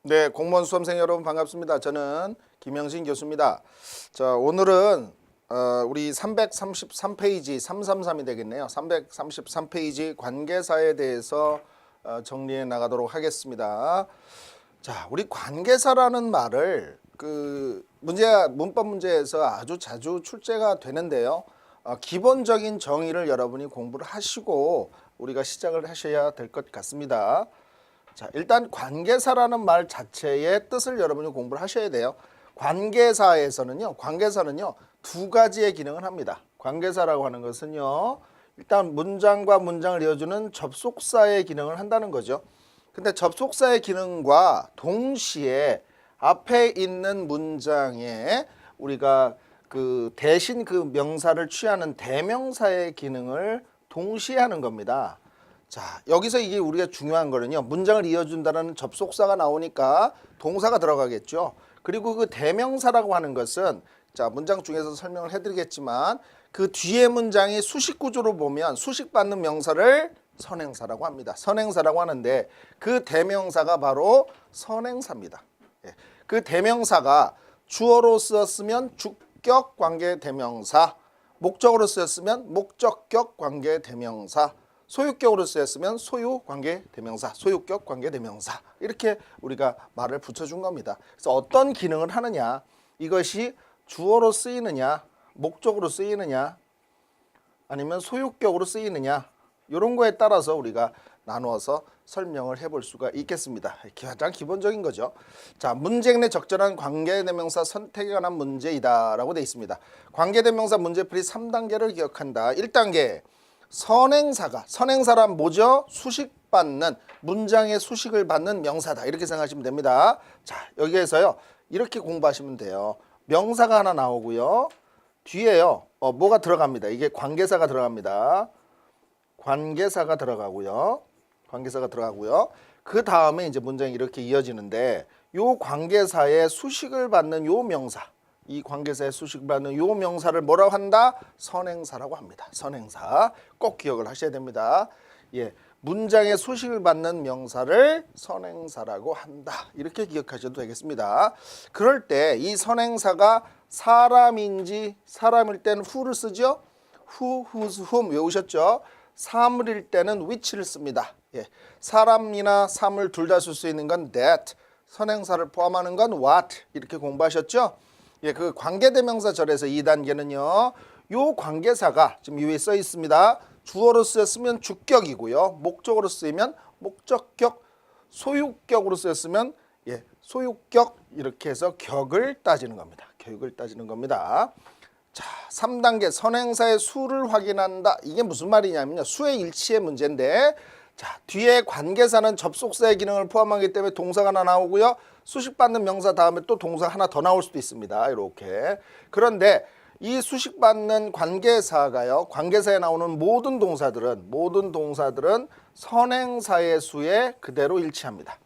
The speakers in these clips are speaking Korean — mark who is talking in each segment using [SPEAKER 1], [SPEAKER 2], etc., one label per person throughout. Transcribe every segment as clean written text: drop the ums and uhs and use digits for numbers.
[SPEAKER 1] 네, 공무원 수험생 여러분 반갑습니다. 저는 김영신 교수입니다. 자, 오늘은 우리 333페이지 333이 되겠네요. 333페이지 관계사에 대해서 정리해 나가도록 하겠습니다. 자, 우리 관계사라는 말을 문법 문제에서 아주 자주 출제가 되는데요. 기본적인 정의를 여러분이 공부를 하시고 우리가 시작을 하셔야 될 것 같습니다. 자, 일단 관계사라는 말 자체의 뜻을 여러분이 공부를 하셔야 돼요. 관계사는 두 가지의 기능을 합니다. 관계사라고 하는 것은요, 일단 문장과 문장을 이어주는 접속사의 기능을 한다는 거죠. 근데 접속사의 기능과 동시에 앞에 있는 문장에 우리가 대신 그 명사를 취하는 대명사의 기능을 동시에 하는 겁니다. 자, 여기서 이게 우리가 중요한 거는요, 문장을 이어준다는 접속사가 나오니까 동사가 들어가겠죠. 그리고 그 대명사라고 하는 것은, 자, 문장 중에서 설명을 해드리겠지만 그 뒤에 문장이 수식 구조로 보면 수식받는 명사를 선행사라고 합니다. 선행사라고 하는데 그 대명사가 바로 선행사입니다. 그 대명사가 주어로 쓰였으면 주격 관계 대명사, 목적어로 쓰였으면 목적격 관계 대명사, 소유격으로 쓰였으면 소유 관계 대명사, 소유격 관계 대명사, 이렇게 우리가 말을 붙여준 겁니다. 그래서 어떤 기능을 하느냐, 이것이 주어로 쓰이느냐, 목적으로 쓰이느냐, 아니면 소유격으로 쓰이느냐, 이런 거에 따라서 우리가 나누어서 설명을 해볼 수가 있겠습니다. 가장 기본적인 거죠. 자, 문제 내 적절한 관계대명사 선택에 관한 문제이다 라고 되어 있습니다. 관계대명사 문제풀이 3단계를 기억한다. 1단계 선행사란 뭐죠? 수식받는, 문장의 수식을 받는 명사다, 이렇게 생각하시면 됩니다. 자, 여기에서요 이렇게 공부하시면 돼요. 명사가 하나 나오고요, 뒤에요 뭐가 들어갑니다. 이게 관계사가 들어갑니다. 관계사가 들어가고요. 그 다음에 이제 문장이 이렇게 이어지는데, 요 관계사의 수식을 받는 요 명사, 이 관계사의 수식을 받는 요 명사를 뭐라고 한다? 선행사라고 합니다. 선행사 꼭 기억을 하셔야 됩니다. 예, 문장의 수식을 받는 명사를 선행사라고 한다, 이렇게 기억하셔도 되겠습니다. 그럴 때 이 선행사가 사람일 때는 who를 쓰죠. who, whose, whom 외우셨죠? 사물일 때는 which를 씁니다. 예, 사람이나 사물 둘 다 쓸 수 있는 건 that, 선행사를 포함하는 건 what, 이렇게 공부하셨죠? 예, 그 관계대명사 절에서 2단계는요, 요 관계사가 지금 위에 써 있습니다. 주어로 쓰였으면 주격이고요, 목적으로 쓰이면 목적격, 소유격으로 쓰였으면 소유격, 이렇게 해서 격을 따지는 겁니다. 격을 따지는 겁니다. 자, 3단계 선행사의 수를 확인한다. 이게 무슨 말이냐면요, 수의 일치의 문제인데, 자, 뒤에 관계사는 접속사의 기능을 포함하기 때문에 동사가 하나 나오고요, 수식받는 명사 다음에 또 동사 하나 더 나올 수도 있습니다. 이렇게. 그런데 이 수식받는 관계사가요, 관계사에 나오는 모든 동사들은 선행사의 수에 그대로 일치합니다.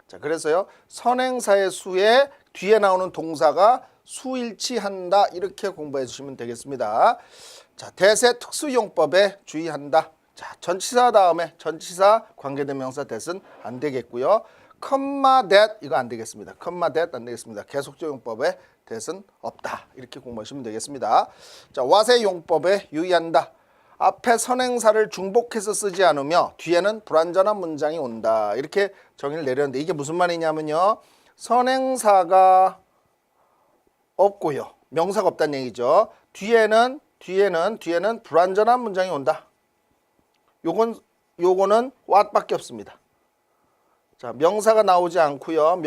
[SPEAKER 1] 자, 그래서요, 선행사의 수에 뒤에 나오는 동사가 수일치한다, 이렇게 공부해 주시면 되겠습니다. 자, 대세 특수용법에 주의한다. 자, 전치사 다음에 전치사 관계대명사 that은 안 되겠고요. 컴마 that 이거 안 되겠습니다. 컴마 that 안 되겠습니다. 계속적 용법에 that은 없다, 이렇게 공부하시면 되겠습니다. 자, 와세 용법에 유의한다. 앞에 선행사를 중복해서 쓰지 않으며 뒤에는 불완전한 문장이 온다, 이렇게 정의를 내렸는데, 이게 무슨 말이냐면요, 선행사가 없고요, 명사가 없다는 얘기죠. 뒤에는 불완전한 문장이 온다. 요거는 what밖에 없습니다. 자, 명사가 나오지 않고요,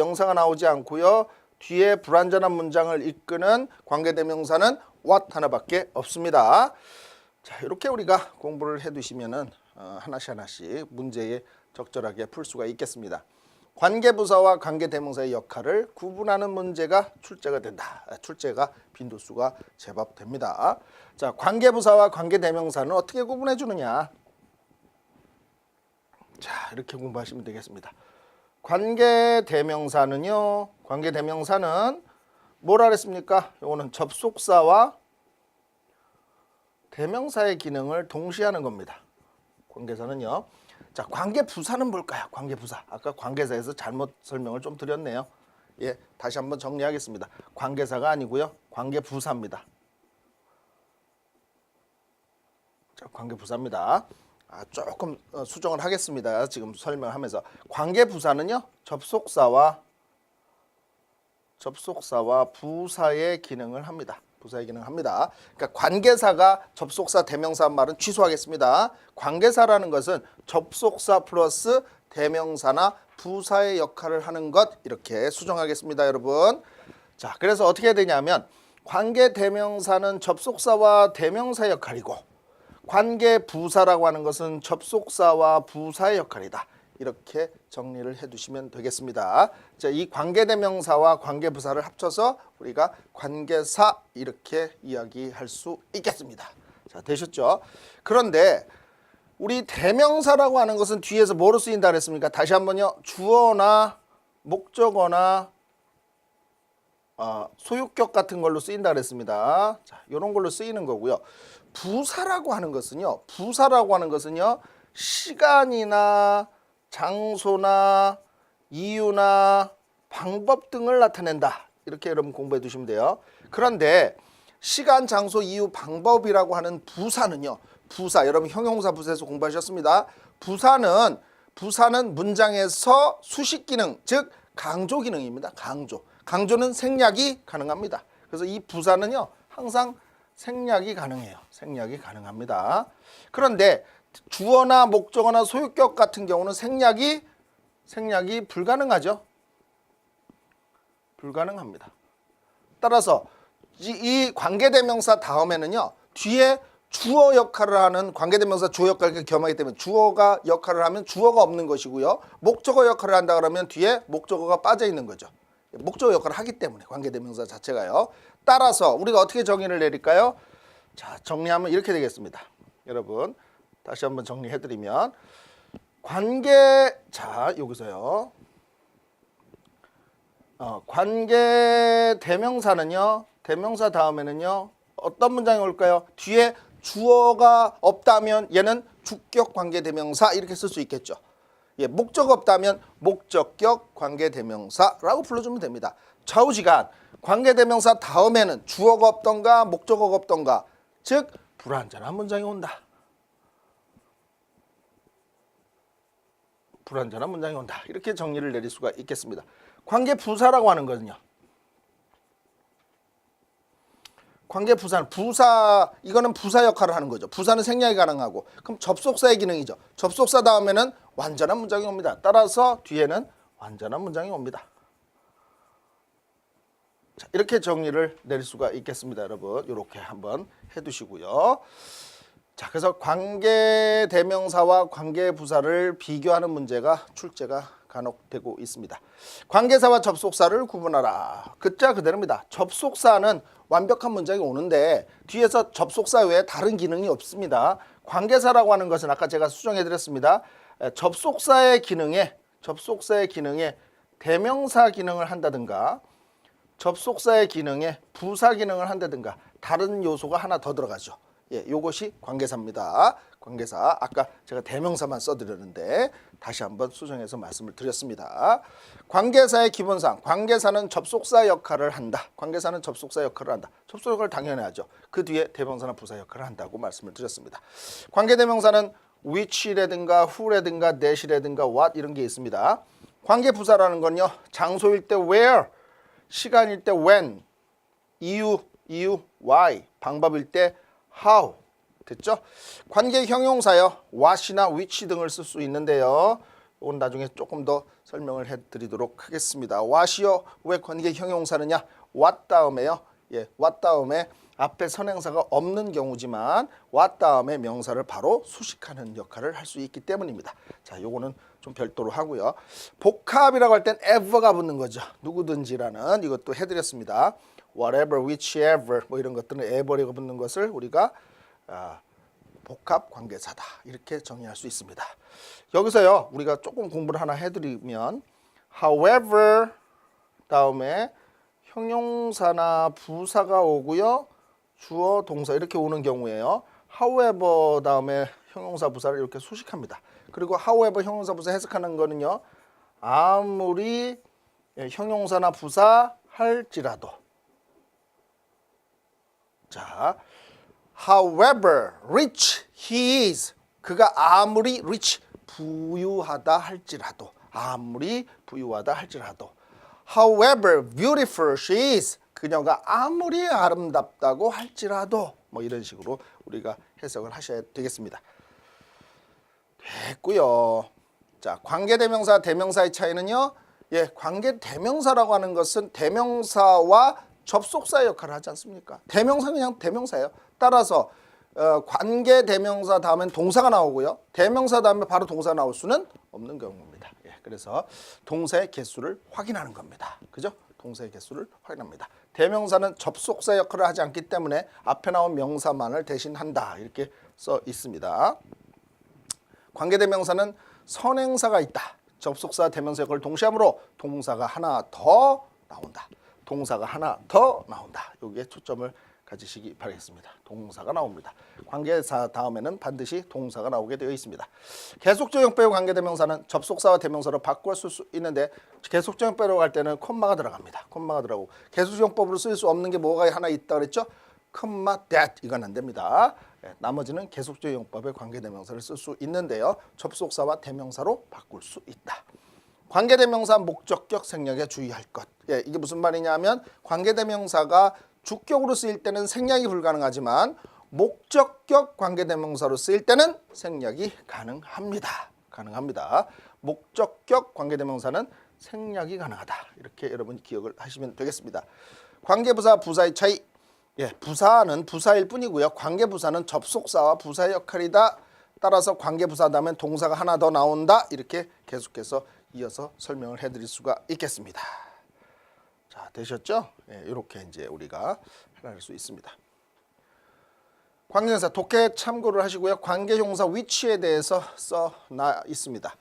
[SPEAKER 1] 뒤에 불완전한 문장을 이끄는 관계대명사는 what 하나밖에 없습니다. 자, 이렇게 우리가 공부를 해두시면은 하나씩 문제에 적절하게 풀 수가 있겠습니다. 관계부사와 관계대명사의 역할을 구분하는 문제가 출제가 된다. 출제가 빈도수가 제법 됩니다. 자, 관계부사와 관계대명사는 어떻게 구분해 주느냐? 자, 이렇게 공부하시면 되겠습니다. 관계대명사는 뭐라 그랬습니까? 이거는 접속사와 대명사의 기능을 동시에 하는 겁니다. 관계사는요. 자, 관계부사는 뭘까요? 관계부사. 아까 관계사에서 잘못 설명을 좀 드렸네요. 예, 다시 한번 정리하겠습니다. 관계사가 아니고요. 관계부사입니다. 자, 관계부사입니다. 조금 수정을 하겠습니다. 지금 설명하면서 관계부사는요. 접속사와 부사의 기능을 합니다. 부사의 기능을 합니다. 그러니까 관계사가 접속사 대명사 말은 취소하겠습니다. 관계사라는 것은 접속사 플러스 대명사나 부사의 역할을 하는 것 이렇게 수정하겠습니다, 여러분. 자, 그래서 어떻게 해야 되냐면 관계 대명사는 접속사와 대명사 역할이고 관계 부사라고 하는 것은 접속사와 부사의 역할이다. 이렇게 정리를 해두시면 되겠습니다. 자, 이 관계대명사와 관계부사를 합쳐서 우리가 관계사 이렇게 이야기할 수 있겠습니다. 자, 되셨죠? 그런데 우리 대명사라고 하는 것은 뒤에서 뭐로 쓰인다 그랬습니까? 다시 한번요. 주어나 목적어나 소유격 같은 걸로 쓰인다 그랬습니다. 자, 이런 걸로 쓰이는 거고요. 부사라고 하는 것은요. 시간이나 장소나 이유나 방법 등을 나타낸다. 이렇게 여러분 공부해 두시면 돼요. 그런데 시간, 장소, 이유, 방법이라고 하는 부사는요. 부사, 여러분 형용사 부사에서 공부하셨습니다. 부사는 문장에서 수식 기능, 즉 강조 기능입니다. 강조는 생략이 가능합니다. 그래서 이 부사는요. 항상 생략이 가능해요. 생략이 가능합니다. 그런데 주어나 목적어나 소유격 같은 경우는 생략이 불가능하죠. 불가능합니다. 따라서 이 관계대명사 다음에는요. 뒤에 주어 역할을 하는 관계대명사 주어 역할을 겸하기 때문에 주어가 역할을 하면 주어가 없는 것이고요. 목적어 역할을 한다 그러면 뒤에 목적어가 빠져 있는 거죠. 목적어 역할을 하기 때문에 관계대명사 자체가요. 따라서 우리가 어떻게 정의를 내릴까요? 자, 정리하면 이렇게 되겠습니다. 여러분 다시 한번 정리해드리면 여기서요. 관계 대명사는요. 대명사 다음에는요. 어떤 문장이 올까요? 뒤에 주어가 없다면 얘는 주격 관계 대명사 이렇게 쓸 수 있겠죠. 예, 목적 없다면 목적격 관계 대명사라고 불러주면 됩니다. 좌우지간 관계 대명사 다음에는 주어가 없던가 목적어가 없던가 즉 불완전한 문장이 온다. 불완전한 문장이 온다. 이렇게 정리를 내릴 수가 있겠습니다. 관계부사라고 하는 것은요. 관계부사는 이거는 부사 역할을 하는 거죠. 부사는 생략이 가능하고 그럼 접속사의 기능이죠. 접속사 다음에는 완전한 문장이 옵니다. 따라서 뒤에는 완전한 문장이 옵니다. 자, 이렇게 정리를 내릴 수가 있겠습니다. 여러분 이렇게 한번 해두시고요. 자, 그래서 관계대명사와 관계부사를 비교하는 문제가 출제가 간혹 되고 있습니다. 관계사와 접속사를 구분하라. 그자 그대로입니다. 접속사는 완벽한 문장이 오는데 뒤에서 접속사 외에 다른 기능이 없습니다. 관계사라고 하는 것은 아까 제가 수정해드렸습니다. 접속사의 기능에 대명사 기능을 한다든가 접속사의 기능에 부사 기능을 한다든가 다른 요소가 하나 더 들어가죠. 예, 요것이 관계사입니다. 관계사. 아까 제가 대명사만 써드렸는데 다시 한번 수정해서 말씀을 드렸습니다. 관계사의 기본상 관계사는 접속사 역할을 한다. 접속 역할을 당연히 하죠. 그 뒤에 대명사나 부사 역할을 한다고 말씀을 드렸습니다. 관계대명사는 which라든가 who라든가 that이라든가 what 이런 게 있습니다. 관계부사라는 건요. 장소일 때 where, 시간일 때 when, 이유 why, 방법일 때 how. 됐죠? 관계 형용사요. what이나 which 등을 쓸 수 있는데요. 이건 나중에 조금 더 설명을 해드리도록 하겠습니다. what이요. 왜 관계 형용사느냐? what 다음에요. 예, what 다음에 앞에 선행사가 없는 경우지만 what 다음에 명사를 바로 수식하는 역할을 할 수 있기 때문입니다. 자, 요거는 좀 별도로 하고요. 복합이라고 할 땐 ever가 붙는 거죠. 누구든지라는 이것도 해드렸습니다. whatever, whichever 뭐 이런 것들은 ever가 붙는 것을 우리가 복합 관계사다 이렇게 정의할 수 있습니다. 여기서요 우리가 조금 공부를 하나 해드리면 however 다음에 형용사나 부사가 오고요. 주어 동사 이렇게 오는 경우에요. however 다음에 형용사 부사를 이렇게 수식합니다. 그리고 however 형용사 부사 해석하는 거는요. 아무리 형용사나 부사 할지라도. 자, however rich he is. 그가 아무리 rich 부유하다 할지라도. 아무리 부유하다 할지라도. However beautiful she is. 그녀가 아무리 아름답다고 할지라도. 뭐 이런 식으로 우리가 해석을 하셔야 되겠습니다. 됐고요. 자, 관계대명사, 대명사의 차이는요. 예, 관계대명사라고 하는 것은 대명사와 접속사의 역할을 하지 않습니까? 대명사는 그냥 대명사예요. 따라서 관계대명사 다음엔 동사가 나오고요. 대명사 다음에 바로 동사가 나올 수는 없는 경우입니다. 예, 그래서 동사의 개수를 확인하는 겁니다. 그죠? 동사의 개수를 확인합니다. 대명사는 접속사 역할을 하지 않기 때문에 앞에 나온 명사만을 대신한다. 이렇게 써 있습니다. 관계대명사는 선행사가 있다. 접속사, 대명사 역할을 동시에 하므로 동사가 하나 더 나온다. 동사가 하나 더 나온다. 여기에 초점을 가지시기 바라겠습니다. 동사가 나옵니다. 관계사 다음에는 반드시 동사가 나오게 되어 있습니다. 계속적 형태의 관계대명사는 접속사와 대명사로 바꿔 쓸 수 있는데 계속적 형태로 갈 때는 콤마가 들어갑니다. 콤마가 들어가고 계속적 형법으로 쓸 수 없는 게 뭐가 하나 있다 그랬죠? 콤마 that 이건 안 됩니다. 나머지는 계속적 형법의 관계대명사를 쓸 수 있는데요. 접속사와 대명사로 바꿀 수 있다. 관계대명사 목적격 생략에 주의할 것. 예, 이게 무슨 말이냐면 관계대명사가 주격으로 쓰일 때는 생략이 불가능하지만 목적격 관계대명사로 쓰일 때는 생략이 가능합니다. 목적격 관계대명사는 생략이 가능하다. 이렇게 여러분 기억을 하시면 되겠습니다. 관계부사, 부사의 차이. 예, 부사는 부사일 뿐이고요. 관계부사는 접속사와 부사의 역할이다. 따라서 관계부사 다음엔 동사가 하나 더 나온다. 이렇게 계속해서 이어서 설명을 해드릴 수가 있겠습니다. 자, 되셨죠? 예, 이렇게 이제 우리가 해낼 수 있습니다. 관계형사 독해 참고를 하시고요. 관계형사 위치에 대해서 써놔 있습니다.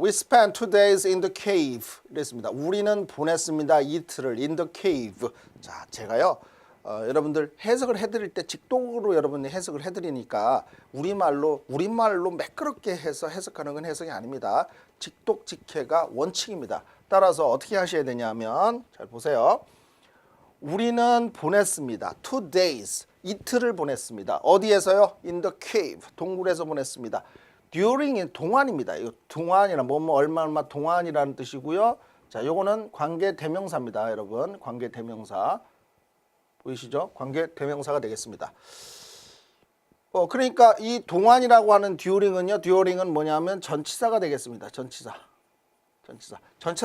[SPEAKER 1] We spent 2 days in the cave. 이랬습니다. 우리는 보냈습니다. 이틀을 in the cave. 자, 제가요. 여러분들 해석을 해드릴 때 직독으로 여러분이 해석을 해드리니까 우리말로 매끄럽게 해서 해석하는 건 해석이 아닙니다. 직독 직해가 원칙입니다. 따라서 어떻게 하셔야 되냐면 잘 보세요. 우리는 보냈습니다. 2 days. 이틀을 보냈습니다. 어디에서요? In the cave. 동굴에서 보냈습니다. during이 동안입니다. 이거 동안이란 뭐뭐 얼마 동안이라는 뜻이고요. 자, 요거는 관계 대명사입니다, 여러분. 관계 대명사. 보이시죠? 관계 대명사가 되겠습니다. 그러니까 이 동안이라고 하는 during은 뭐냐면 전치사가 되겠습니다. 전치사.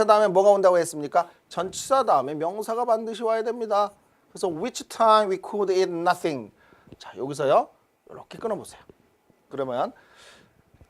[SPEAKER 1] 다음에 뭐가 온다고 했습니까? 전치사 다음에 명사가 반드시 와야 됩니다. 그래서 which time we could eat nothing. 자, 여기서요. 이렇게 끊어보세요. 그러면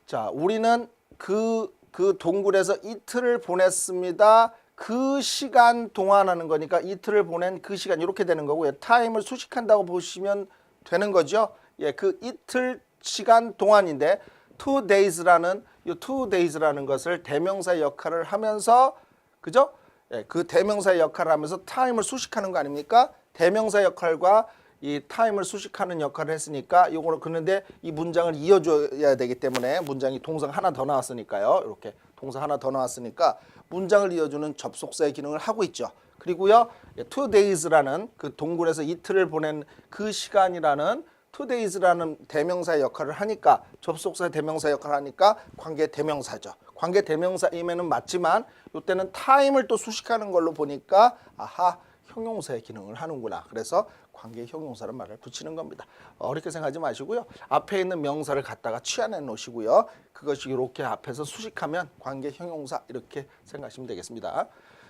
[SPEAKER 1] 자, 우리는 그 동굴에서 이틀을 보냈습니다. 그 시간 동안 하는 거니까 이틀을 보낸 그 시간 이렇게 되는 거고요. 타임을 수식한다고 보시면 되는 거죠. 예, 그 이틀 시간 동안인데 2 days라는 이 2 days라는 것을 대명사 역할을 하면서 그죠? 예, 그 대명사 역할을 하면서 타임을 수식하는 거 아닙니까? 대명사 역할과 이 타임을 수식하는 역할을 했으니까 요거를 그런데 이 문장을 이어줘야 되기 때문에 문장이 동사가 하나 더 나왔으니까요. 이렇게 동사 하나 더 나왔으니까 문장을 이어주는 접속사의 기능을 하고 있죠. 그리고요. 2 days라는 그 동굴에서 이틀을 보낸 그 시간이라는 2 days라는 대명사의 역할을 하니까 접속사의 대명사 역할을 하니까 관계 대명사죠. 관계 대명사임에는 맞지만 이때는 타임을 또 수식하는 걸로 보니까 아하 형용사의 기능을 하는구나. 그래서 관계 형용사라는 말을 붙이는 겁니다. 어렵게 생각하지 마시고요. 앞에 있는 명사를 갖다가 취하내 놓으시고요. 그것이 이렇게 앞에서 수식하면 관계 형용사 이렇게 생각하시면 되겠습니다.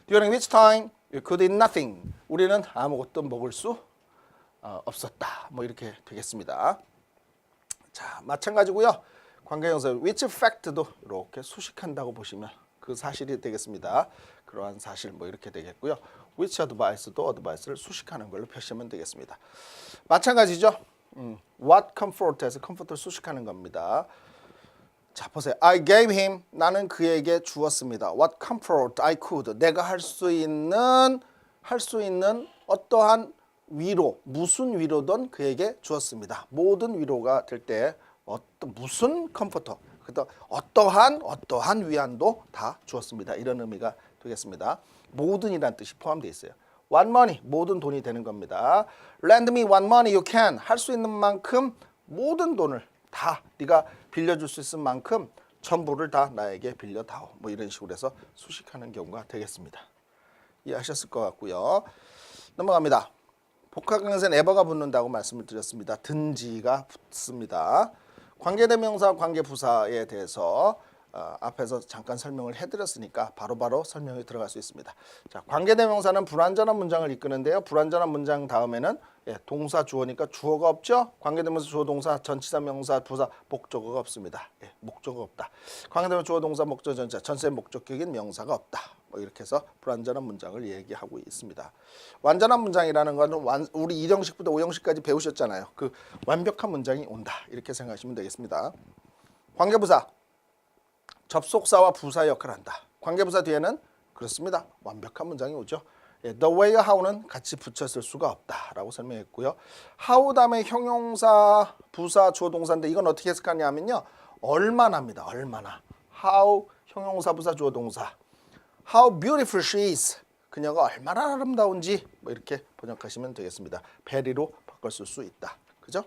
[SPEAKER 1] During which time we could eat nothing. 우리는 아무것도 먹을 수 없었다. 뭐 이렇게 되겠습니다. 자, 마찬가지고요. 관계 형용사 which fact도 이렇게 수식한다고 보시면 그 사실이 되겠습니다. 그러한 사실 뭐 이렇게 되겠고요. which advice도 advice를 수식하는 걸로 표시하면 되겠습니다. 마찬가지죠. what comfort에서 comfort를 수식하는 겁니다. 자, 보세요. I gave him. 나는 그에게 주었습니다. What comfort I could. 내가 할 수 있는 어떠한 위로, 무슨 위로든 그에게 주었습니다. 모든 위로가 될 때 무슨 컴포터. 그래서 어떠한 위안도 다 주었습니다. 이런 의미가 되겠습니다. 모든이란 뜻이 포함되어 있어요. What money, 모든 돈이 되는 겁니다. Lend me what money you can. 할 수 있는 만큼 모든 돈을 다 네가 빌려줄 수 있을 만큼 전부를 다 나에게 빌려다오. 뭐 이런 식으로 해서 수식하는 경우가 되겠습니다. 이해하셨을 것 같고요. 넘어갑니다. 복합관계에서는 ever가 붙는다고 말씀을 드렸습니다. 든지가 붙습니다. 관계대명사, 관계부사에 대해서 앞에서 잠깐 설명을 해드렸으니까 바로바로 설명이 들어갈 수 있습니다. 자, 관계대명사는 불완전한 문장을 이끄는데요. 불완전한 문장 다음에는 동사 주어니까 주어가 없죠. 관계대명사 주어 동사 전치사 명사 부사 목적어가 없습니다. 목적어가 없다. 관계대명사 주어 동사 목적 전치사 전세 목적격인 명사가 없다. 뭐 이렇게 해서 불완전한 문장을 얘기하고 있습니다. 완전한 문장이라는 것은 우리 1형식부터 5형식까지 배우셨잖아요. 그 완벽한 문장이 온다. 이렇게 생각하시면 되겠습니다. 관계부사 접속사와 부사 역할을 한다. 관계부사 뒤에는 그렇습니다. 완벽한 문장이 오죠. The way와 how는 같이 붙였을 수가 없다라고 설명했고요. how 다음에 형용사, 부사, 주어 동사인데 이건 어떻게 해석하냐면요. 얼마나입니다. 얼마나. how 형용사, 부사, 주어 동사. How beautiful she is. 그녀가 얼마나 아름다운지 뭐 이렇게 번역하시면 되겠습니다. very로 바꿨을 수 있다. 그죠?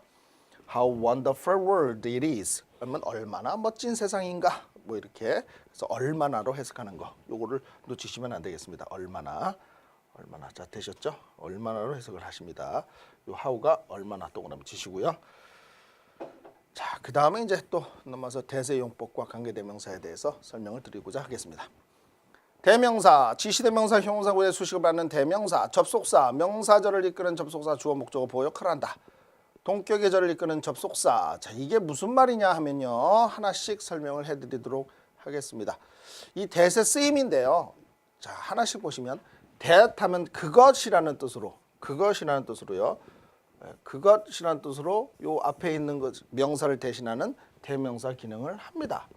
[SPEAKER 1] How wonderful world it is. 그러면 얼마나 멋진 세상인가. 뭐 이렇게 그래서 얼마나로 해석하는 거. 요거를 놓치시면 안 되겠습니다. 얼마나 자 되셨죠? 얼마나로 해석을 하십니다. 요 how가 얼마나 동그라미 치시고요. 자, 그다음에 이제 또 넘어서 대세용법과 관계대명사에 대해서 설명을 드리고자 하겠습니다. 대명사, 지시대명사, 형용사구의 수식을 받는 대명사, 접속사, 명사절을 이끄는 접속사, 주어, 목적어, 보호 역할을 한다. 동격의 절을 이끄는 접속사. 자, 이게 무슨 말이냐 하면요. 하나씩 설명을 해드리도록 하겠습니다. 이 대세 쓰임인데요. 자, 하나씩 보시면 that 하면 그것이라는 뜻으로요. 그것이라는 뜻으로 요 앞에 있는 것 명사를 대신하는 대명사 기능을 합니다.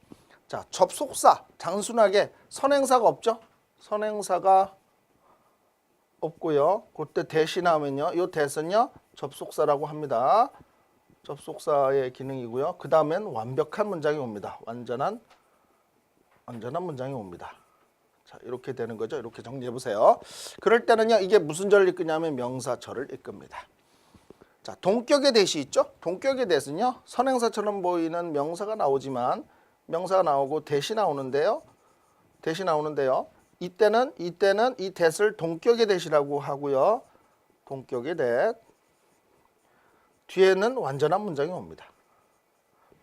[SPEAKER 1] 자, 접속사 단순하게 선행사가 없죠. 선행사가 없고요. 그때 대신하면요. 요 대신요 접속사라고 합니다. 접속사의 기능이고요. 그 다음엔 완벽한 문장이 옵니다. 완전한 문장이 옵니다. 자, 이렇게 되는 거죠. 이렇게 정리해 보세요. 그럴 때는요. 이게 무슨 절을 이끄냐면 명사절을 이끕니다. 자, 동격의 대시 있죠? 동격의 대시는요. 선행사처럼 보이는 명사가 나오지만 명사가 나오고 대시 나오는데요. 이때는 이 대를 동격의 대시라고 하고요. 동격의 대 뒤에는 완전한 문장이 옵니다.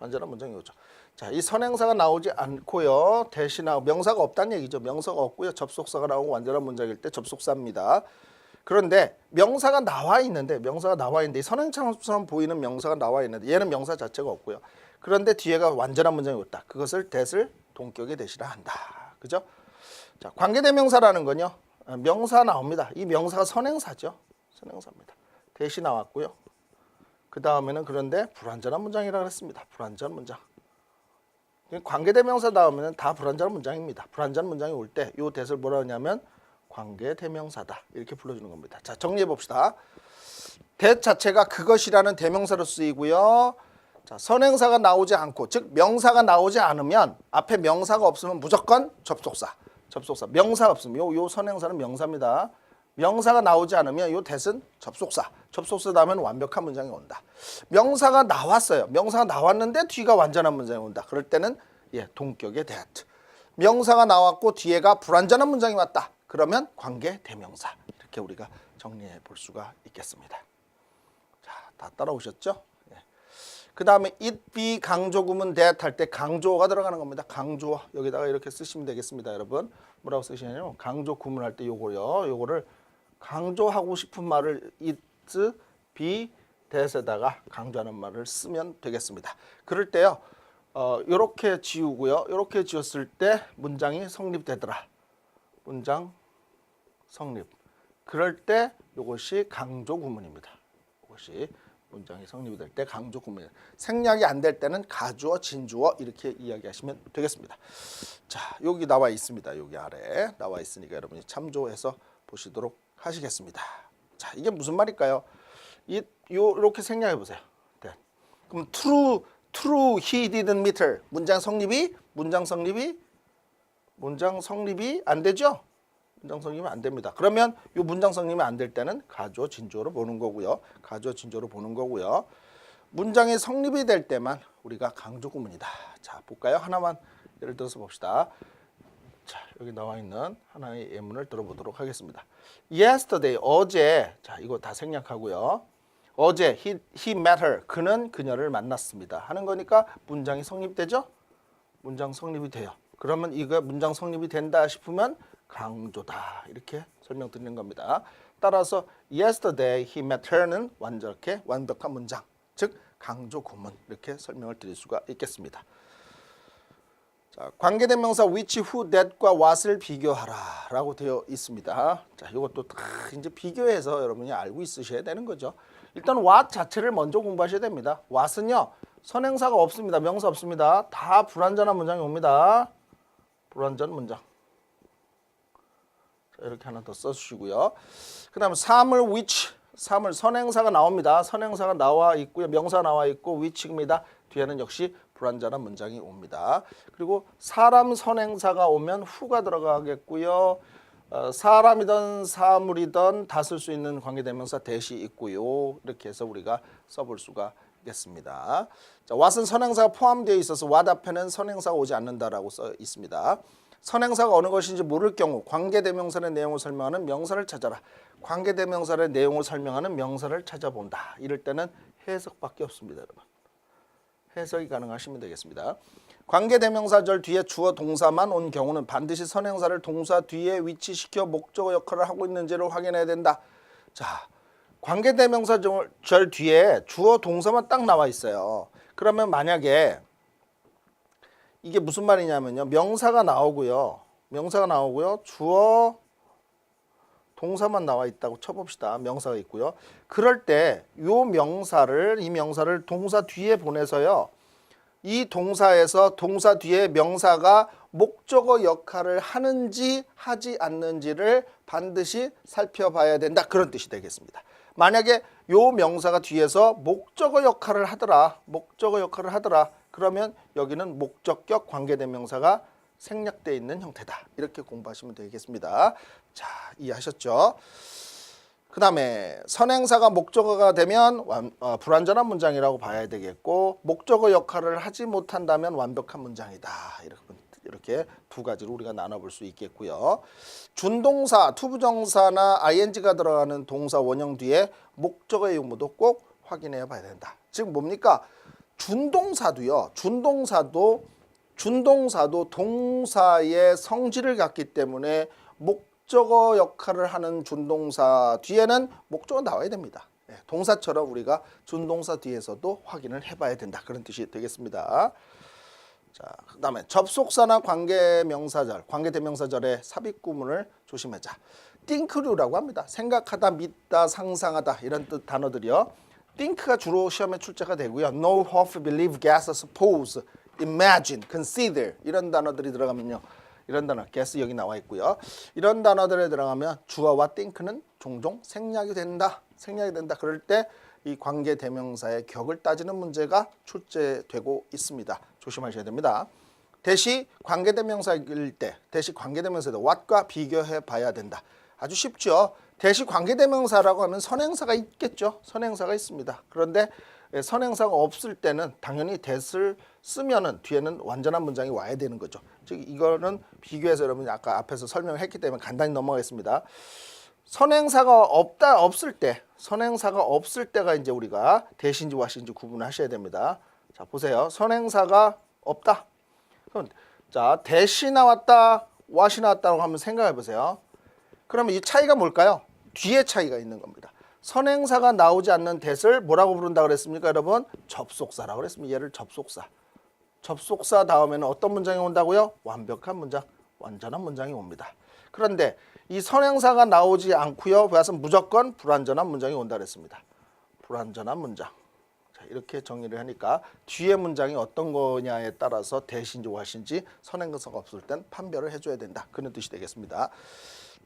[SPEAKER 1] 완전한 문장이 오죠. 자, 이 선행사가 나오지 않고요. 대신하고 명사가 없다는 얘기죠. 명사가 없고요. 접속사가 나오고 완전한 문장일 때 접속사입니다. 그런데 명사가 나와 있는데 이 선행처럼 보이는 명사가 나와 있는데 얘는 명사 자체가 없고요. 그런데 뒤에가 완전한 문장이 왔다. 그것을 대를 동격의 대시라 한다. 그죠? 자, 관계대명사라는 건요. 명사 나옵니다. 이 명사가 선행사죠. 선행사입니다. 대시 나왔고요. 그 다음에는 그런데 불완전한 문장이라고 했습니다. 불완전 문장. 관계대명사 다음에는 다 불완전한 문장입니다. 불완전한 문장이 올 때 이 대를 뭐라 하냐면 관계대명사다. 이렇게 불러주는 겁니다. 자, 정리해 봅시다. 대 자체가 그것이라는 대명사로 쓰이고요. 자, 선행사가 나오지 않고 즉 명사가 나오지 않으면 앞에 명사가 없으면 무조건 접속사. 명사가 없으면 요 선행사는 명사입니다. 명사가 나오지 않으면 요 대은 접속사. 접속사 다음엔 완벽한 문장이 온다. 명사가 나왔어요. 명사가 나왔는데 뒤가 완전한 문장이 온다. 그럴 때는 동격의 that. 명사가 나왔고 뒤에가 불완전한 문장이 왔다. 그러면 관계 대명사. 이렇게 우리가 정리해 볼 수가 있겠습니다. 자, 다 따라오셨죠? 그 다음에 it be 강조구문 that 할 때 강조가 들어가는 겁니다. 강조 여기다가 이렇게 쓰시면 되겠습니다. 여러분 뭐라고 쓰시냐면 강조 구문 할 때 요거를 강조하고 싶은 말을 it be that에다가 강조하는 말을 쓰면 되겠습니다. 그럴 때요 요렇게 지우고요. 요렇게 지웠을 때 문장이 성립되더라. 문장 성립. 그럴 때 요것이 강조 구문입니다. 이것이 문장이 성립이 될 때 강조 구문. 생략이 안 될 때는 가주어, 진주어 이렇게 이야기하시면 되겠습니다. 자, 여기 나와 있습니다. 여기 아래 나와 있으니까 여러분이 참조해서 보시도록 하시겠습니다. 자, 이게 무슨 말일까요? 이렇게 생략해 보세요. 네. 그럼 True, he didn't meet her. 문장 성립이 안 되죠? 문장 성립이 안 됩니다. 그러면 이 문장 성립이 안 될 때는 가주어 진주어로 보는 거고요. 문장이 성립이 될 때만 우리가 강조 구문이다. 자, 볼까요? 하나만 예를 들어서 봅시다. 자, 여기 나와 있는 하나의 예문을 들어보도록 하겠습니다. Yesterday, 어제. 자, 이거 다 생략하고요. 어제 he met her. 그는 그녀를 만났습니다. 하는 거니까 문장이 성립되죠? 문장 성립이 돼요. 그러면 이거 문장 성립이 된다 싶으면 강조다. 이렇게 설명드리는 겁니다. 따라서 yesterday he met her는 완벽한 문장. 즉 강조 구문 이렇게 설명을 드릴 수가 있겠습니다. 자, 관계대명사 which, who, that과 what을 비교하라라고 되어 있습니다. 자, 이것도 다 이제 비교해서 여러분이 알고 있으셔야 되는 거죠. 일단 what 자체를 먼저 공부하셔야 됩니다. what은요 선행사가 없습니다. 명사 없습니다. 다 불완전한 문장이 옵니다. 불완전 문장. 자, 이렇게 하나 더 써주시고요. 그 다음에 사물 which, 사물 선행사가 나옵니다. 선행사가 나와 있고요. 명사 나와 있고 which입니다. 뒤에는 역시 불완전한 문장이 옵니다. 그리고 사람 선행사가 오면 who가 들어가겠고요. 사람이든 사물이든 다 쓸 수 있는 관계대명사 that이 있고요. 이렇게 해서 우리가 써볼 수가 있겠습니다. 자, what은 선행사가 포함되어 있어서 what 앞에는 선행사가 오지 않는다라고 써 있습니다. 선행사가 어느 것인지 모를 경우 관계대명사의 내용을 설명하는 명사를 찾아라. 관계대명사의 내용을 설명하는 명사를 찾아본다. 이럴 때는 해석밖에 없습니다, 여러분. 해석이 가능하시면 되겠습니다. 관계대명사절 뒤에 주어 동사만 온 경우는 반드시 선행사를 동사 뒤에 위치시켜 목적어 역할을 하고 있는지를 확인해야 된다. 자, 관계대명사절 뒤에 주어 동사만 딱 나와 있어요. 그러면 만약에 이게 무슨 말이냐면요. 명사가 나오고요. 주어 동사만 나와 있다고 쳐봅시다. 명사가 있고요. 그럴 때 이 명사를 동사 뒤에 보내서요. 이 동사에서 동사 뒤에 명사가 목적어 역할을 하는지 하지 않는지를 반드시 살펴봐야 된다. 그런 뜻이 되겠습니다. 만약에 이 명사가 뒤에서 목적어 역할을 하더라. 그러면 여기는 목적격 관계대명사가 생략되어 있는 형태다. 이렇게 공부하시면 되겠습니다. 자, 이해하셨죠? 그 다음에 선행사가 목적어가 되면 불완전한 문장이라고 봐야 되겠고 목적어 역할을 하지 못한다면 완벽한 문장이다. 이렇게 두 가지로 우리가 나눠볼 수 있겠고요. 준동사, 투부정사나 ing가 들어가는 동사 원형 뒤에 목적어의 유무도 꼭 확인해 봐야 된다. 즉 뭡니까? 준동사도 동사의 성질을 갖기 때문에 목적어 역할을 하는 준동사 뒤에는 목적어 나와야 됩니다. 동사처럼 우리가 준동사 뒤에서도 확인을 해봐야 된다. 그런 뜻이 되겠습니다. 자, 그 다음에 접속사나 관계대명사절의 삽입구문을 조심하자. think류라고 합니다. 생각하다, 믿다, 상상하다 이런 뜻 단어들이요. think가 주로 시험에 출제가 되고요. know, hope, believe, guess, suppose, imagine, consider 이런 단어들이 들어가면요. 이런 단어 guess 여기 나와 있고요. 이런 단어들에 들어가면 주어와 think는 종종 생략이 된다. 그럴 때 이 관계대명사의 격을 따지는 문제가 출제되고 있습니다. 조심하셔야 됩니다. 대시 관계대명사일 때 what과 비교해 봐야 된다. 아주 쉽죠. 대시 관계대명사라고 하면 선행사가 있겠죠. 선행사가 있습니다. 그런데 선행사가 없을 때는 당연히 that을 쓰면은 뒤에는 완전한 문장이 와야 되는 거죠. 즉 이거는 비교해서 여러분이 아까 앞에서 설명했기 때문에 간단히 넘어가겠습니다. 선행사가 없을 때가 이제 우리가 that인지 what인지 구분하셔야 됩니다. 자, 보세요. 선행사가 없다. 그럼 자, that이 나왔다, what이 나왔다고 한번 생각해 보세요. 그러면 이 차이가 뭘까요? 뒤에 차이가 있는 겁니다. 선행사가 나오지 않는 that을 뭐라고 부른다 그랬습니까, 여러분? 접속사라고 그랬습니다. 얘를 접속사 다음에는 어떤 문장이 온다고요? 완벽한 문장, 완전한 문장이 옵니다. 그런데 이 선행사가 나오지 않고요. 그래서 무조건 불완전한 문장이 온다 그랬습니다. 불완전한 문장. 자, 이렇게 정리를 하니까 뒤에 문장이 어떤 거냐에 따라서 that인지 what인지 선행사가 없을 땐 판별을 해줘야 된다. 그런 뜻이 되겠습니다.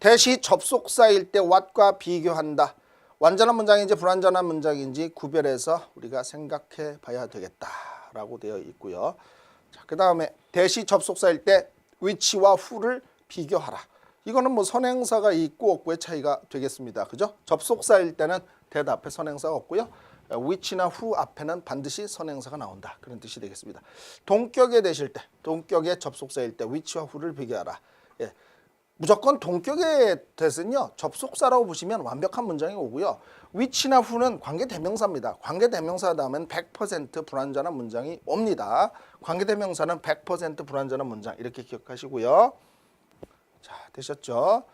[SPEAKER 1] that이 접속사일 때 what과 비교한다. 완전한 문장인지 불완전한 문장인지 구별해서 우리가 생각해 봐야 되겠다라고 라고 되어 있고요. 자, 그 다음에 대시 접속사일 때 which와 who를 비교하라. 이거는 뭐 선행사가 있고 없고의 차이가 되겠습니다. 그죠? 접속사일 때는 that 앞에 선행사가 없고요. which나 who 앞에는 반드시 선행사가 나온다. 그런 뜻이 되겠습니다. 동격에 되실 때, 동격의 접속사일 때 which와 who를 비교하라. 예. 무조건 동격의 that은요 접속사라고 보시면 완벽한 문장이 오고요. which나 who는 관계대명사입니다. 관계대명사 다음엔 100% 불완전한 문장이 옵니다. 관계대명사는 100% 불완전한 문장 이렇게 기억하시고요. 자, 되셨죠?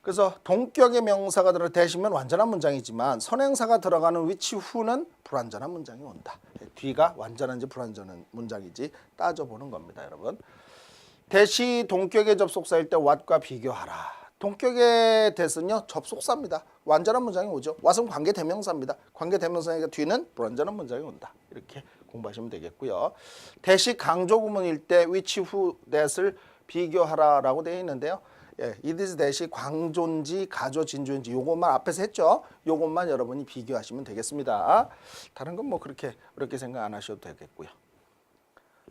[SPEAKER 1] 그래서 동격의 명사가 들어 대시면 완전한 문장이지만 선행사가 들어가는 which, who는 불완전한 문장이 온다. 뒤가 완전한지 불완전한 문장인지 따져보는 겁니다, 여러분. 대시 동격의 접속사일 때 what과 비교하라. 동격의 that은요 접속사입니다. 완전한 문장이 오죠. what은 관계대명사입니다. 관계대명사니까 뒤는 불완전한 문장이 온다. 이렇게 공부하시면 되겠고요. 대시 강조구문일 때 which, who, that을 비교하라라고 되어 있는데요. 예, it is that이 광조인지 가조 진조인지 요것만 앞에서 했죠. 요것만 여러분이 비교하시면 되겠습니다. 다른 건 뭐 그렇게 어렵게 생각 안 하셔도 되겠고요.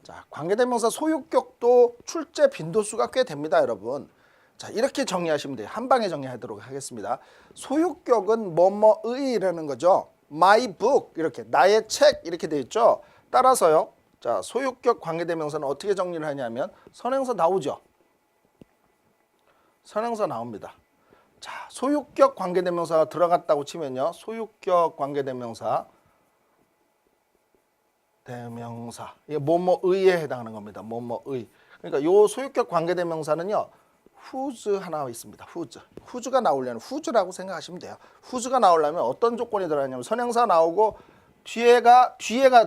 [SPEAKER 1] 자, 관계대명사 소유격도 출제 빈도수가 꽤 됩니다, 여러분. 자, 이렇게 정리하시면 돼요. 한 방에 정리하도록 하겠습니다. 소유격은 뭐뭐의라는 거죠. my book 이렇게 나의 책 이렇게 돼 있죠. 따라서요. 자, 소유격 관계대명사는 어떻게 정리를 하냐면 선행사 나오죠. 선행사 나옵니다. 자, 소유격 관계대명사가 들어갔다고 치면요. 소유격 관계대명사 대명사 이게 뭐뭐의에 해당하는 겁니다. 뭐뭐의. 그러니까 요 소유격 관계대명사는요. whose 하나 있습니다. whose가 나오려면 whose라고 생각하시면 돼요. whose가 나오려면 어떤 조건이 들어가냐면 선행사 나오고 뒤에가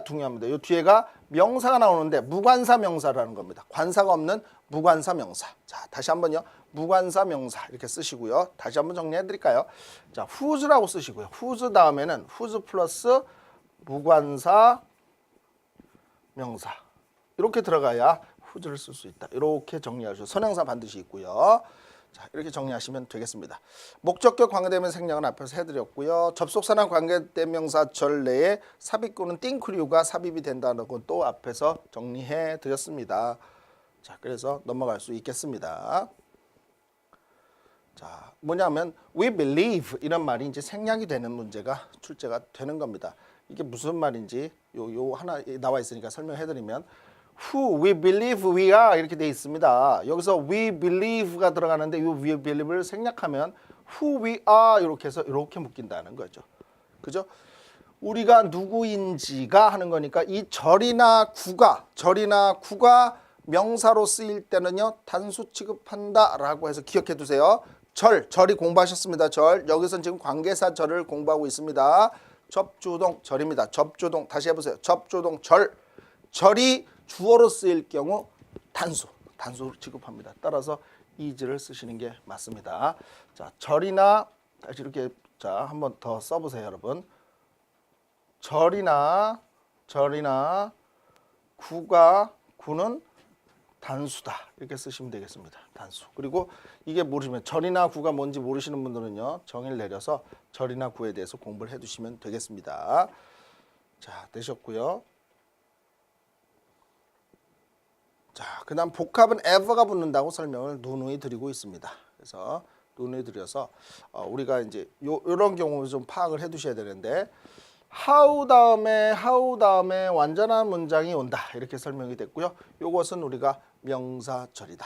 [SPEAKER 1] 중요합니다. 요 뒤에가 명사가 나오는데 무관사 명사라는 겁니다. 관사가 없는 무관사 명사. 자, 다시 한번요. 무관사 명사 이렇게 쓰시고요. 다시 한번 정리해 드릴까요? 자, whose라고 쓰시고요. whose 다음에는 whose 플러스 무관사 명사. 이렇게 들어가야 whose를 쓸 수 있다. 이렇게 정리하셔서 선행사 반드시 있고요. 자, 이렇게 정리하시면 되겠습니다. 목적격 관계대명사 생략은 앞에서 해드렸고요. 접속사나 관계대명사절 내에 삽입구는 띵크류가 삽입이 된다는 건 또 앞에서 정리해 드렸습니다. 자, 그래서 넘어갈 수 있겠습니다. 자, 뭐냐면 we believe 이런 말이 이제 생략이 되는 문제가 출제가 되는 겁니다. 이게 무슨 말인지 요 하나 나와 있으니까 설명해드리면 who we believe we are 이렇게 돼 있습니다. 여기서 we believe가 들어가는데 이 we believe를 생략하면 who we are 이렇게 해서 이렇게 묶인다는 거죠. 그죠? 우리가 누구인지가 하는 거니까 이 절이나 구가 명사로 쓰일 때는요 단수 취급한다라고 해서 기억해 두세요. 절이 공부하셨습니다. 여기서는 지금 관계사 절을 공부하고 있습니다. 접주동 절입니다. 접주동 다시 해보세요. 접주동 절이 주어로 쓰일 경우 단수 취급합니다. 따라서 is를 쓰시는 게 맞습니다. 자, 절이나 다시 이렇게 자 한번 더 써보세요, 여러분. 절이나 구는 단수다 이렇게 쓰시면 되겠습니다. 단수. 그리고 이게 모르시면 절이나 구가 뭔지 모르시는 분들은요 정의를 내려서 절이나 구에 대해서 공부를 해두시면 되겠습니다. 자, 되셨고요. 자, 그다음 복합은 ever가 붙는다고 설명을 누누이 드리고 있습니다. 그래서 누누이 드려서 우리가 이제 요런 경우 좀 파악을 해두셔야 되는데 how 다음에 완전한 문장이 온다 이렇게 설명이 됐고요. 요것은 우리가 명사절이다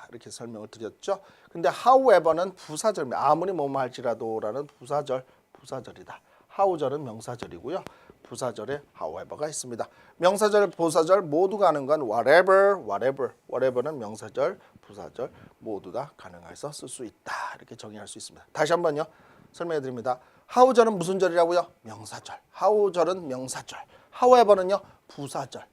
[SPEAKER 1] 이렇게 설명을 드렸죠. 근데 however는 부사절입니다. 아무리 뭐뭐 할지라도라는 부사절이다. how절은 명사절이고요. 부사절에 however가 있습니다. 명사절, 부사절 모두 가는 건 whatever는 명사절, 부사절 모두 다 가능해서 쓸 수 있다. 이렇게 정의할 수 있습니다. 다시 한번요. 설명해 드립니다. how절은 무슨 절이라고요? 명사절. how절은 명사절. however는요, 부사절.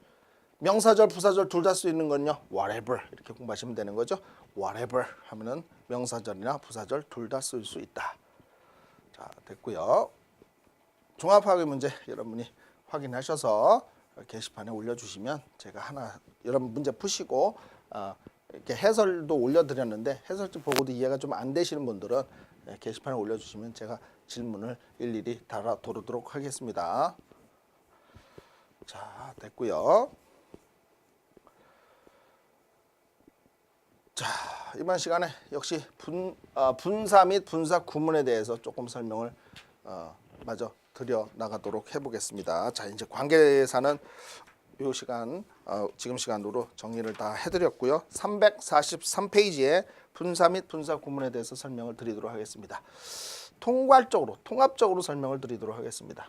[SPEAKER 1] 명사절, 부사절 둘 다 쓸 수 있는 건요, whatever 이렇게 공부하시면 되는 거죠. whatever 하면은 명사절이나 부사절 둘 다 쓸 수 있다. 자, 됐고요. 종합학위 문제 여러분이 확인하셔서 게시판에 올려주시면 제가 하나 여러분 문제 푸시고 이렇게 해설도 올려드렸는데 해설집 보고도 이해가 좀 안 되시는 분들은 게시판에 올려주시면 제가 질문을 일일이 달아도록 하겠습니다. 자, 됐고요. 자, 이번 시간에 역시 분사 및 분사 구문에 대해서 조금 설명을 마저 드려 나가도록 해보겠습니다. 자, 이제 관계사는 이 시간 지금 시간으로 정리를 다 해드렸고요. 343페이지에 분사 및 분사 구문에 대해서 설명을 드리도록 하겠습니다. 통합적으로 설명을 드리도록 하겠습니다.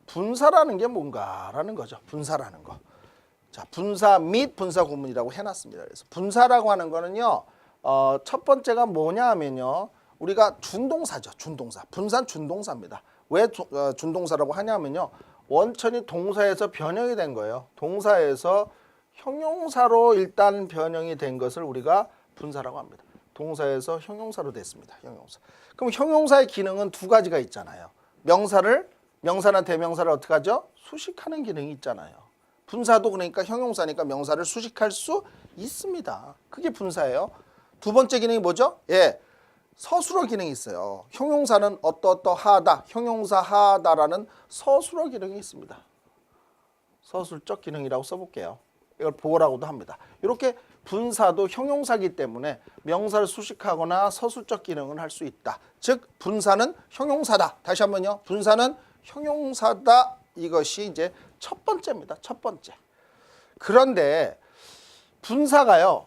[SPEAKER 1] 분사라는 게 뭔가라는 거죠. 분사라는 거. 자, 분사 및 분사 구문이라고 해놨습니다. 그래서 분사라고 하는 거는요, 첫 번째가 뭐냐 하면요, 우리가 준동사죠. 준동사. 분사는 준동사입니다. 왜 준동사라고 하냐면요, 원천이 동사에서 변형이 된 거예요. 동사에서 형용사로 일단 변형이 된 것을 우리가 분사라고 합니다. 동사에서 형용사로 됐습니다. 형용사. 그럼 형용사의 기능은 두 가지가 있잖아요. 명사나 대명사를 어떻게 하죠? 수식하는 기능이 있잖아요. 분사도 그러니까 형용사니까 명사를 수식할 수 있습니다. 그게 분사예요. 두 번째 기능이 뭐죠? 예, 서술어 기능이 있어요. 형용사는 어떠하다, 형용사 하다라는 서술어 기능이 있습니다. 서술적 기능이라고 써볼게요. 이걸 보호라고도 합니다. 이렇게 분사도 형용사이기 때문에 명사를 수식하거나 서술적 기능을 할 수 있다. 즉 분사는 형용사다. 다시 한번요. 분사는 형용사다. 이것이 이제 첫 번째입니다. 첫 번째. 그런데 분사가요.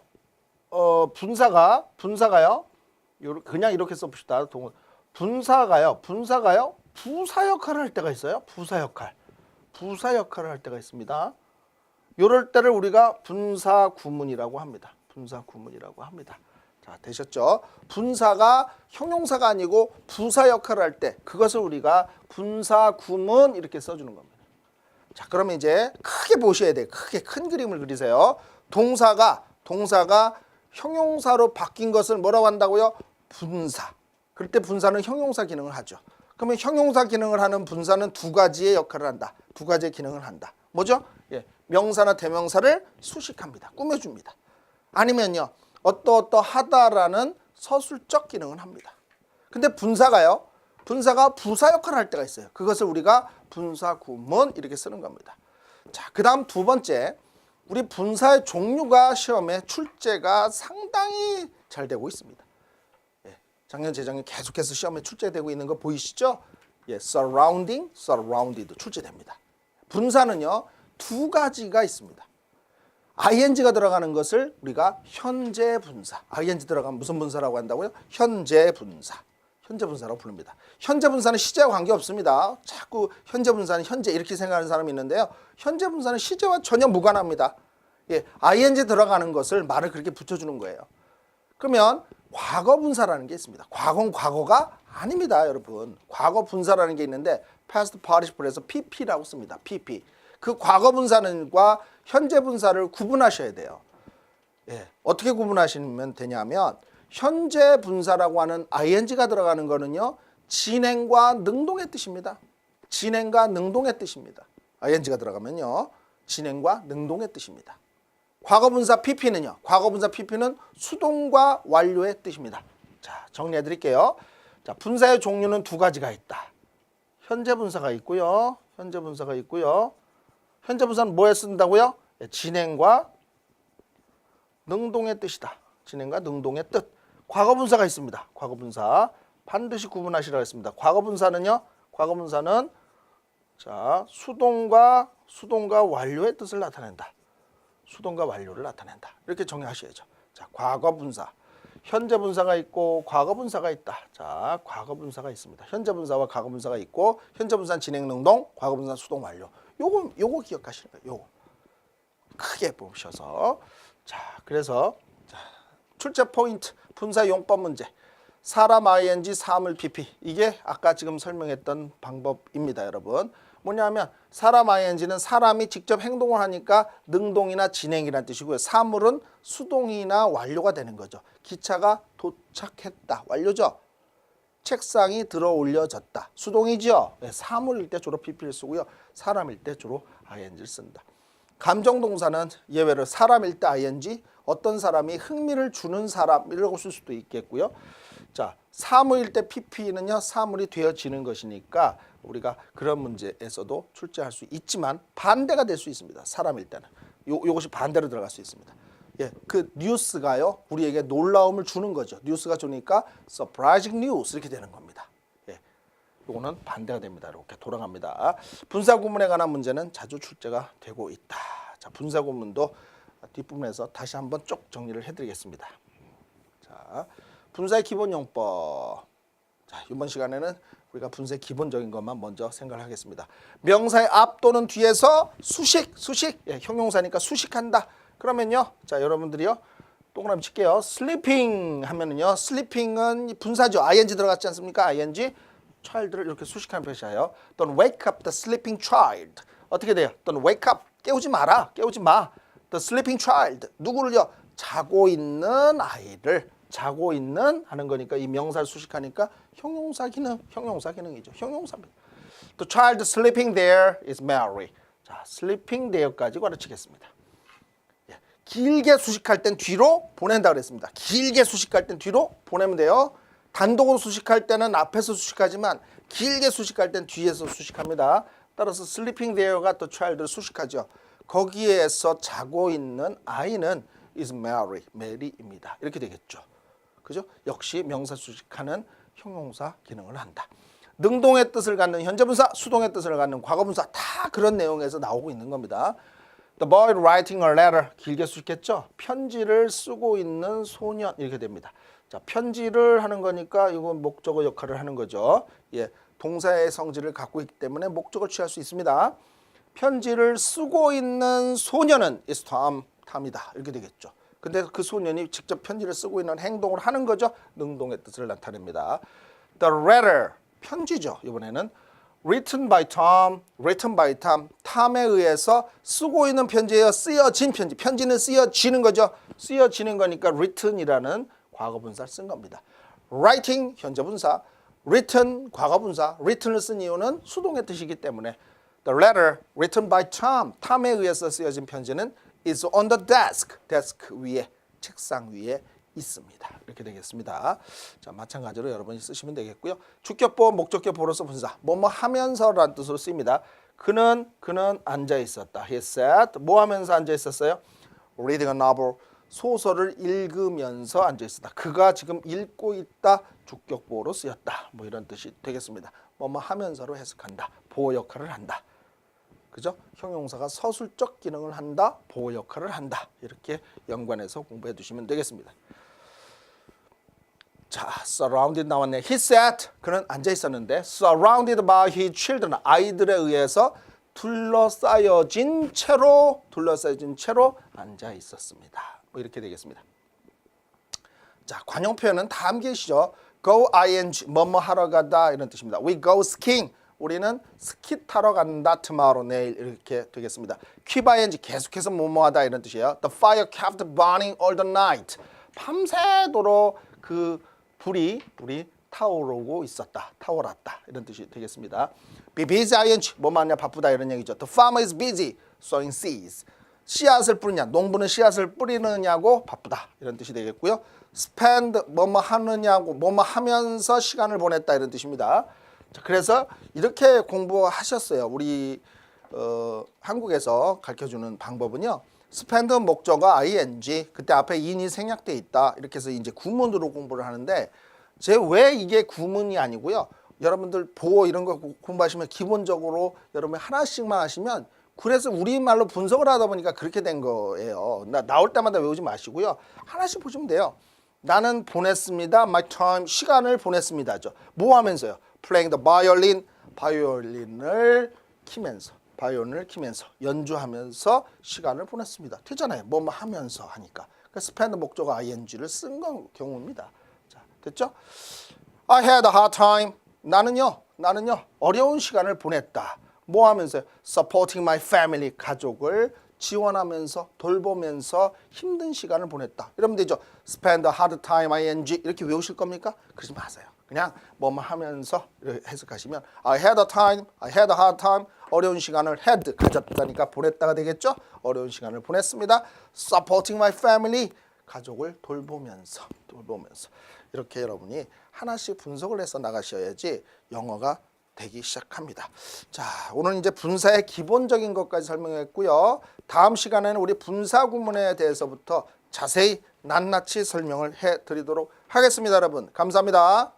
[SPEAKER 1] 분사가요. 그냥 이렇게 써봅시다. 분사가요. 부사 역할을 할 때가 있어요. 부사 역할을 할 때가 있습니다. 이럴 때를 우리가 분사 구문이라고 합니다. 분사 구문이라고 합니다. 자, 되셨죠? 분사가 형용사가 아니고 부사 역할을 할 때 그것을 우리가 분사 구문 이렇게 써주는 겁니다. 자, 그러면 이제 크게 보셔야 돼요. 크게 큰 그림을 그리세요. 동사가 형용사로 바뀐 것을 뭐라고 한다고요? 분사. 그럴 때 분사는 형용사 기능을 하죠. 그러면 형용사 기능을 하는 분사는 두 가지의 역할을 한다. 두 가지의 기능을 한다. 뭐죠? 예, 명사나 대명사를 수식합니다. 꾸며줍니다. 아니면요, 어떠하다라는 서술적 기능을 합니다. 근데 분사가 부사 역할을 할 때가 있어요. 그것을 우리가 분사 구문 이렇게 쓰는 겁니다. 자, 그 다음 두 번째, 우리 분사의 종류가 시험에 출제가 상당히 잘 되고 있습니다. 예, 작년, 재작년 계속해서 시험에 출제되고 있는 거 보이시죠? 예, surrounding, surrounded 출제됩니다. 분사는요, 두 가지가 있습니다. ing가 들어가는 것을 우리가 현재 분사, ing 들어가면 무슨 분사라고 한다고요? 현재 분사. 현재 분사라고 부릅니다. 현재 분사는 시제와 관계없습니다. 자꾸 현재 분사는 현재 이렇게 생각하는 사람이 있는데요. 현재 분사는 시제와 전혀 무관합니다. 예, ing 들어가는 것을 말을 그렇게 붙여주는 거예요. 그러면 과거 분사라는 게 있습니다. 과거는 과거가 아닙니다, 여러분. 과거 분사라는 게 있는데 past participle에서 pp라고 씁니다. pp. 그 과거 분사는과 현재 분사를 구분하셔야 돼요. 예, 어떻게 구분하시면 되냐면 현재 분사라고 하는 ing가 들어가는 거는요, 진행과 능동의 뜻입니다. 진행과 능동의 뜻입니다. ing가 들어가면요, 진행과 능동의 뜻입니다. 과거 분사 pp는요, 과거 분사 pp는 수동과 완료의 뜻입니다. 자, 정리해 드릴게요. 자, 분사의 종류는 두 가지가 있다. 현재 분사가 있고요. 현재 분사는 뭐에 쓴다고요? 진행과 능동의 뜻이다. 진행과 능동의 뜻. 과거 분사가 있습니다. 과거 분사 반드시 구분하시라고 했습니다. 과거 분사는 자, 수동과 완료의 뜻을 나타낸다. 수동과 완료를 나타낸다. 이렇게 정의하셔야죠. 자, 과거 분사. 현재 분사가 있고 과거 분사가 있다. 자, 과거 분사가 있습니다. 현재 분사와 과거 분사가 있고 현재 분사는 진행 능동, 과거 분사는 수동 완료. 요거 기억하시는 거예요. 요거. 크게 보셔서. 자, 그래서 출제 포인트 분사 용법 문제. 사람 ing, 사물 pp. 이게 아까 지금 설명했던 방법입니다, 여러분. 뭐냐면 사람 ing는 사람이 직접 행동을 하니까 능동이나 진행이라는 뜻이고요. 사물은 수동이나 완료가 되는 거죠. 기차가 도착했다. 완료죠. 책상이 들어 올려졌다. 수동이죠. 네, 사물일 때 주로 pp를 쓰고요. 사람일 때 주로 ing를 쓴다. 감정동사는 예외로 사람일 때 ing, 어떤 사람이 흥미를 주는 사람이라고 쓸 수도 있겠고요. 자, 사물일 때 pp는요, 사물이 되어지는 것이니까 우리가 그런 문제에서도 출제할 수 있지만 반대가 될 수 있습니다. 사람일 때는 요것이 반대로 들어갈 수 있습니다. 예, 그 뉴스가요 우리에게 놀라움을 주는 거죠. 뉴스가 주니까 surprising news 이렇게 되는 겁니다. 예, 요거는 반대가 됩니다. 이렇게 돌아갑니다. 분사구문에 관한 문제는 자주 출제가 되고 있다. 자, 분사구문도 뒷부분에서 다시 한번 쭉 정리를 해드리겠습니다. 자, 분사의 기본 용법. 자, 이번 시간에는 우리가 분사의 기본적인 것만 먼저 생각을 하겠습니다. 명사의 앞 또는 뒤에서 수식, 예, 형용사니까 수식한다. 그러면요, 자 여러분들이요 동그라미 칠게요. sleeping 하면은요, sleeping은 분사죠. ing 들어갔지 않습니까? ing child를 이렇게 수식하는 표시예요. 또는 wake up the sleeping child 어떻게 돼요? 또는 wake up 깨우지 마라, 깨우지 마. The sleeping child 누구를요? 자고 있는 아이를. 자고 있는 하는 거니까 이 명사를 수식하니까 형용사 기능이죠. 형용사입니다. The child sleeping there is Mary. 자, sleeping there까지 가르치겠습니다. 예, 길게 수식할 땐 뒤로 보낸다 그랬습니다. 길게 수식할 땐 뒤로 보내면 돼요. 단독으로 수식할 때는 앞에서 수식하지만 길게 수식할 땐 뒤에서 수식합니다. 따라서 sleeping there가 the child를 수식하죠. 거기에서 자고 있는 아이는 is Mary, 메리입니다. 이렇게 되겠죠. 그죠? 역시 명사 수식하는 형용사 기능을 한다. 능동의 뜻을 갖는 현재분사, 수동의 뜻을 갖는 과거분사 다 그런 내용에서 나오고 있는 겁니다. The boy writing a letter 길게 수식했죠. 편지를 쓰고 있는 소년 이렇게 됩니다. 자, 편지를 하는 거니까 이건 목적어 역할을 하는 거죠. 예, 동사의 성질을 갖고 있기 때문에 목적을 취할 수 있습니다. 편지를 쓰고 있는 소년은 is Tom이다 이렇게 되겠죠. 근데 그 소년이 직접 편지를 쓰고 있는 행동을 하는 거죠. 능동의 뜻을 나타냅니다. The letter, 편지죠. 이번에는 written by Tom, 탐에 의해서 쓰고 있는 편지예요. 쓰여진 편지. 편지는 쓰여지는 거죠. 쓰여지는 거니까 written이라는 과거분사를 쓴 겁니다. writing, 현재분사, written, 과거분사. written을 쓴 이유는 수동의 뜻이기 때문에 the letter written by Tom, 탐에 의해서 쓰여진 편지는 is on the desk. 데스크 위에, 책상 위에 있습니다. 이렇게 되겠습니다. 자, 마찬가지로 여러분이 쓰시면 되겠고요. 주격보, 목적격, 보로서 분사. 뭐뭐 하면서라는 뜻으로 쓰입니다. 그는 앉아 있었다. He sat. 뭐 하면서 앉아 있었어요? Reading a novel. 소설을 읽으면서 앉아 있었다. 그가 지금 읽고 있다. 주격보로 쓰였다. 뭐 이런 뜻이 되겠습니다. 뭐뭐 하면서로 해석한다. 보호 역할을 한다. 그죠? 형용사가 서술적 기능을 한다, 보호 역할을 한다. 이렇게 연관해서 공부해 두시면 되겠습니다. 자, surrounded 나왔네. He sat, 그는 앉아 있었는데 surrounded by his children, 아이들에 의해서 둘러싸여진 채로 앉아 있었습니다. 뭐 이렇게 되겠습니다. 자, 관용 표현은 다 함께 계시죠. go ing, 뭐뭐 하러 가다 이런 뜻입니다. We go skiing. 우리는 스키 타러 간다 tomorrow 내일 이렇게 되겠습니다. keep ing 계속해서 뭐뭐하다 이런 뜻이에요. The fire kept burning all the night. 밤새도록 그 불이 타오르고 있었다. 타오랐다. 이런 뜻이 되겠습니다. be busy ing 뭐하냐 바쁘다 이런 얘기죠. The farmer is busy sowing seeds. 씨앗을 뿌리냐 농부는 씨앗을 뿌리느냐고 바쁘다. 이런 뜻이 되겠고요. spend 뭐뭐 하느냐고 뭐뭐 하면서 시간을 보냈다 이런 뜻입니다. 자, 그래서 이렇게 공부하셨어요. 우리 한국에서 가르쳐주는 방법은요. spend 목적어 ing 그때 앞에 in이 생략돼 있다. 이렇게 해서 이제 구문으로 공부를 하는데 제 왜 이게 구문이 아니고요. 여러분들 보호 이런 거 공부하시면 기본적으로 여러분 하나씩만 하시면 그래서 우리말로 분석을 하다 보니까 그렇게 된 거예요. 나올 때마다 외우지 마시고요. 하나씩 보시면 돼요. 나는 보냈습니다. My time 시간을 보냈습니다죠. 뭐 하면서요? Playing the violin, 바이올린을 키면서 연주하면서 시간을 보냈습니다. 되잖아요. 뭐 하면서 하니까. 그러니까 spend 목적어 ing를 쓴 경우입니다. 자, 됐죠? I had a hard time. 나는요 어려운 시간을 보냈다. 뭐 하면서요? Supporting my family, 가족을 지원하면서 돌보면서 힘든 시간을 보냈다. 이러면 되죠. Spend a hard time ing 이렇게 외우실 겁니까? 그러지 마세요. 그냥 뭐뭐 하면서 해석하시면 I had a hard time 어려운 시간을 had 가졌다니까 보냈다가 되겠죠. 어려운 시간을 보냈습니다. Supporting my family 가족을 돌보면서 이렇게 여러분이 하나씩 분석을 해서 나가셔야지 영어가 되기 시작합니다. 자, 오늘 이제 분사의 기본적인 것까지 설명했고요. 다음 시간에는 우리 분사 구문에 대해서부터 자세히 낱낱이 설명을 해드리도록 하겠습니다. 여러분, 감사합니다.